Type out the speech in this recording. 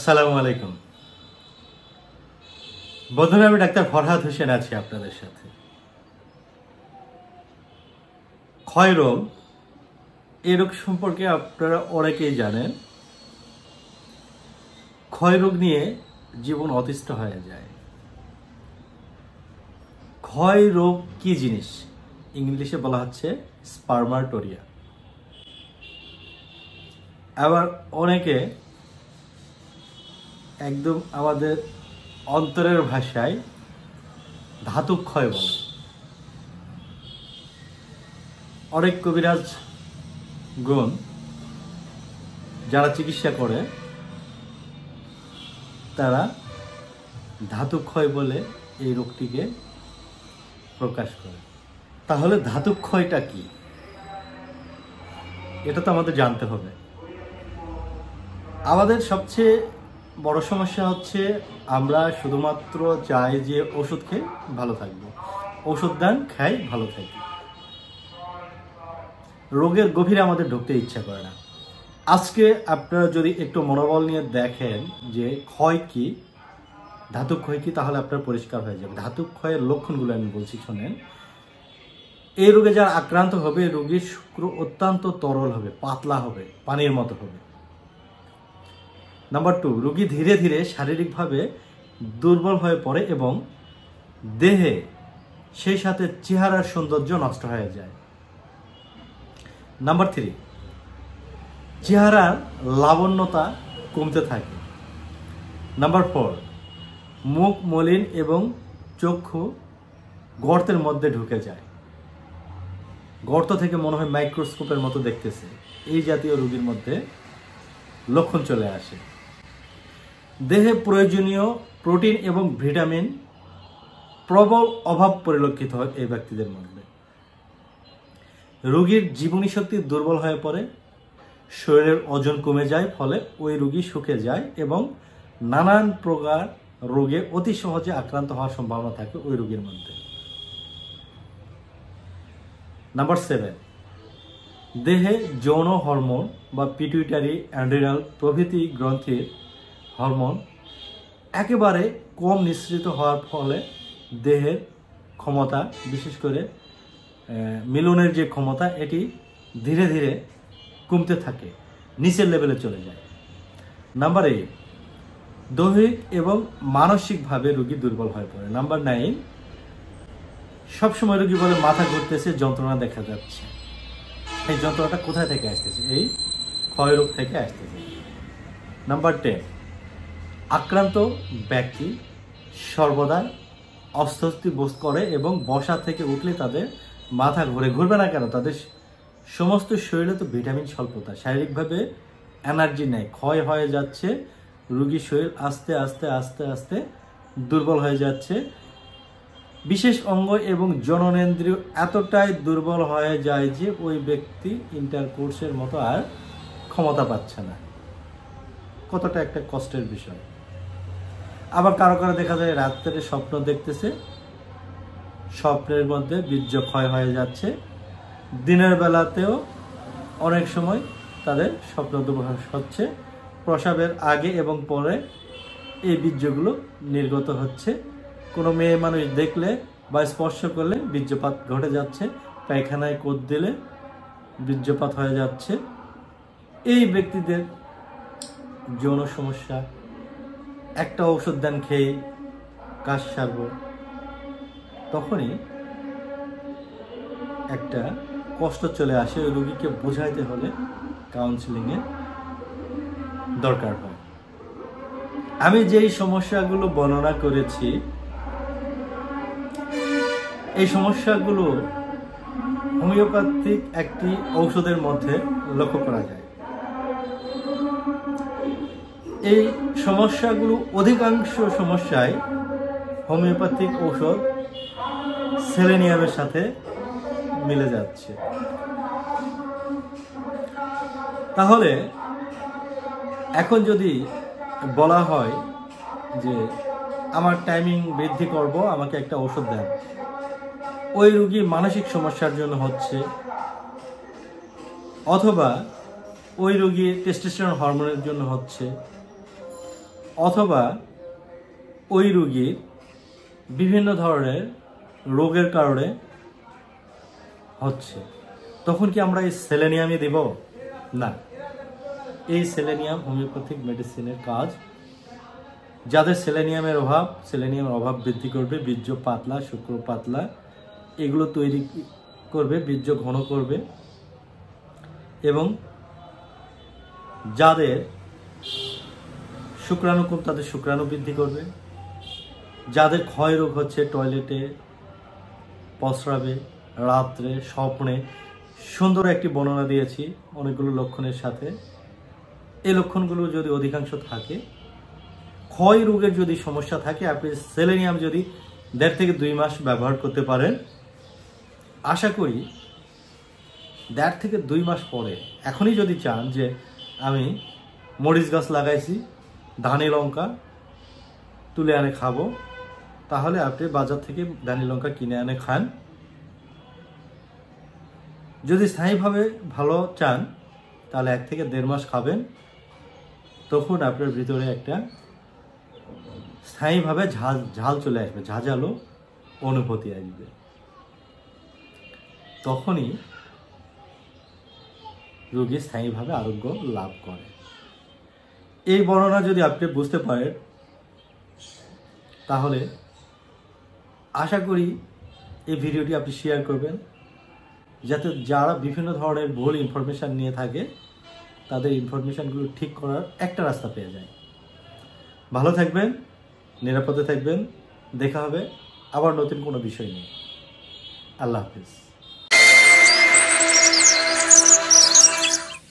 আসসালামু আলাইকুম বন্ধুরা, আমি ডাক্তার ফরহাদ হোসেন আছি আপনাদের সাথে। ক্ষয় রোগ এই রোগ সম্পর্কে আপনারা অনেকেই জানেন। ক্ষয় রোগ নিয়ে জীবন অতিষ্ঠ হয়ে যায়। ক্ষয় রোগ কি জিনিস? ইংলিশে বলা হচ্ছে স্পারমাটোরিয়া। আবার অনেকে একদম আমাদের অন্তরের ভাষায় ধাতু ক্ষয় বলে। অনেক কবিরাজ গুণ যারা চিকিৎসা করে তারা ধাতু ক্ষয় বলে এই রোগটিকে প্রকাশ করে। তাহলে ধাতু ক্ষয়টা কি, এটা তো আমাদের জানতে হবে। আমাদের সবচেয়ে বড় সমস্যা হচ্ছে আমরা শুধুমাত্র চাই যে ওষুধ খেয়ে ভালো থাকবো, ওষুধ দান খাই ভালো থাকি, রোগের গভীরে আমাদের ঢুকতে ইচ্ছা করে না। আজকে আপনারা যদি একটু মনোবল নিয়ে দেখেন যে ক্ষয় কি, ধাতু ক্ষয় কি, তাহলে আপনার পরিষ্কার হয়ে যাবে। ধাতু ক্ষয়ের লক্ষণগুলো আমি বলছি, শোনেন। এই রোগে যারা আক্রান্ত হবে, রোগীর শুক্র অত্যন্ত তরল হবে, পাতলা হবে, পানির মতো হবে। নাম্বার 2, রোগী ধীরে ধীরে শারীরিকভাবে দুর্বল হয়ে পড়ে এবং দেহে সেই সাথে চেহারার সৌন্দর্য নষ্ট হয়ে যায়। নাম্বার 3, চেহারার লাবণ্যতা কমতে থাকে। নাম্বার 4, মুখ মলিন এবং চক্ষু গর্তের মধ্যে ঢুকে যায়, গর্ত থেকে মনে হয় মাইক্রোস্কোপের মতো দেখতেছে। এই জাতীয় রোগীর মধ্যে লক্ষণ চলে আসে। দেহে প্রয়োজনীয় প্রোটিন এবং ভিটামিন প্রবল অভাব পরিলক্ষিত হয় এই ব্যক্তিদের মধ্যে। রোগীর জীবনী শক্তি দুর্বল হয়ে পড়ে, শরীরের ওজন কমে যায়, ফলে ওই রোগী শুকে যায় এবং নানান প্রকার রোগে অতি সহজে আক্রান্ত হওয়ার সম্ভাবনা থাকে ওই রোগীর মধ্যে। নাম্বার 7, দেহে যৌন হরমোন বা পিটুইটারি, অ্যাড্রিনাল প্রভৃতি গ্রন্থির হরমোন একেবারে কম নিঃসৃত হওয়ার ফলে দেহের ক্ষমতা, বিশেষ করে মিলনের যে ক্ষমতা, এটি ধীরে ধীরে কমতে থাকে, নিচের লেভেলে চলে যায়। নাম্বার 8, দৈহিক এবং মানসিকভাবে রোগী দুর্বল হয়ে পড়ে। নাম্বার 9, সবসময় রোগী বলে মাথা ঘুরতেছে, যন্ত্রণা দেখা যাচ্ছে। এই যন্ত্রণাটা কোথায় থেকে আসতেছে? এই ক্ষয় রোগ থেকে আসতেছে। নাম্বার 10, আক্রান্ত ব্যক্তি সর্বদা অস্বস্তি বোধ করে এবং বসা থেকে উঠলে তাদের মাথা ঘুরবে না কেন? তাদের সমস্ত শরীরে তো ভিটামিন স্বল্পতা, শারীরিকভাবে এনার্জি নেই, ক্ষয় হয়ে যাচ্ছে, রোগীর শরীর আস্তে আস্তে আস্তে আস্তে দুর্বল হয়ে যাচ্ছে। বিশেষ অঙ্গ এবং জননেন্দ্রিয় এতটাই দুর্বল হয়ে যায় যে ওই ব্যক্তি ইন্টারকোর্সের মতো আর ক্ষমতা পাচ্ছে না। কতটা একটা কষ্টের বিষয়। আবার কারো কারো দেখা যায় রাত্রে স্বপ্ন দেখতেছে, স্বপ্নের মধ্যে বীর্য ক্ষয় হয়ে যাচ্ছে। দিনের বেলাতেও অনেক সময় তাদের স্বপ্ন দুর্বল হচ্ছে, প্রসবের আগে এবং পরে এই বীর্যগুলো নির্গত হচ্ছে। কোনো মেয়ে মানুষ দেখলে বা স্পর্শ করলে বীর্যপাত ঘটে যাচ্ছে, পায়খানায় কোদ দিলে বীর্যপাত হয়ে যাচ্ছে। এই ব্যক্তিদের যৌন সমস্যা, একটা ঔষধ দেন খেয়ে কাজ সারব, তখনই একটা কষ্ট চলে আসে। ওই রোগীকে বোঝাইতে হলে কাউন্সিলিংয়ের দরকার হয়। আমি যেই সমস্যাগুলো বর্ণনা করেছি, এই সমস্যাগুলো হোমিওপ্যাথিক একটি ঔষধের মধ্যে লক্ষ্য করা যায়। এই সমস্যাগুলো, অধিকাংশ সমস্যায় হোমিওপ্যাথিক ঔষধ সেলেনিয়ামের সাথে মিলে যাচ্ছে। তাহলে এখন যদি বলা হয় যে আমার টাইমিং বৃদ্ধি করব, আমাকে একটা ওষুধ দেন, ওই রোগী মানসিক সমস্যার জন্য হচ্ছে, অথবা ওই রোগীর টেস্টোস্টেরন হরমোনের জন্য হচ্ছে, অথবা ওই রোগীর বিভিন্ন ধরনের রোগের কারণে হচ্ছে, তখন কি আমরা এই সেলেনিয়ামই দিব? না, এই সেলেনিয়াম হোমিওপ্যাথিক মেডিসিনের কাজ। যাদের সেলেনিয়ামের অভাব বৃদ্ধি করবে, বীর্য পাতলা, শুক্র পাতলা, এগুলো তৈরি করবে, বীর্য ঘন করবে। এবং যাদের শুক্রাণু কম, তাদের শুক্রাণু বৃদ্ধি করবে। যাদের ক্ষয় রোগ হচ্ছে, টয়লেটে, প্রস্রাবে, রাত্রে, স্বপ্নে, সুন্দর একটি বর্ণনা দিয়েছি অনেকগুলো লক্ষণের সাথে। এই লক্ষণগুলো যদি অধিকাংশ থাকে, ক্ষয় রোগের যদি সমস্যা থাকে, আপনি সেলেনিয়াম যদি 1.5 থেকে 2 মাস ব্যবহার করতে পারেন, আশা করি 1.5 থেকে 2 মাস পরে, এখনই যদি চান যে আমি মরিচ গাছ লাগাইছি, ধানি লঙ্কা তুলে এনে খাবো, তাহলে আপনি বাজার থেকে ধানি লঙ্কা কিনে এনে খান। যদি স্থায়ীভাবে ভালো চান, তাহলে 1 থেকে 1.5 মাস খাবেন। তখন আপনার ভিতরে একটা স্থায়ীভাবে ঝাল চলে আসবে, ঝাঁঝালো অনুভূতি আসবে। তখনই রোগী স্থায়ীভাবে আরোগ্য লাভ করে। এই বর্ণনা যদি আপনি বুঝতে পারেন, তাহলে আশা করি এই ভিডিওটি আপনি শেয়ার করবেন, যাতে যারা বিভিন্ন ধরনের ভুল ইনফরমেশান নিয়ে থাকে, তাদের ইনফরমেশানগুলো ঠিক করার একটা রাস্তা পেয়ে যায়। ভালো থাকবেন, নিরাপদে থাকবেন। দেখা হবে আবার নতুন কোনো বিষয় নিয়ে। আল্লাহ হাফেজ।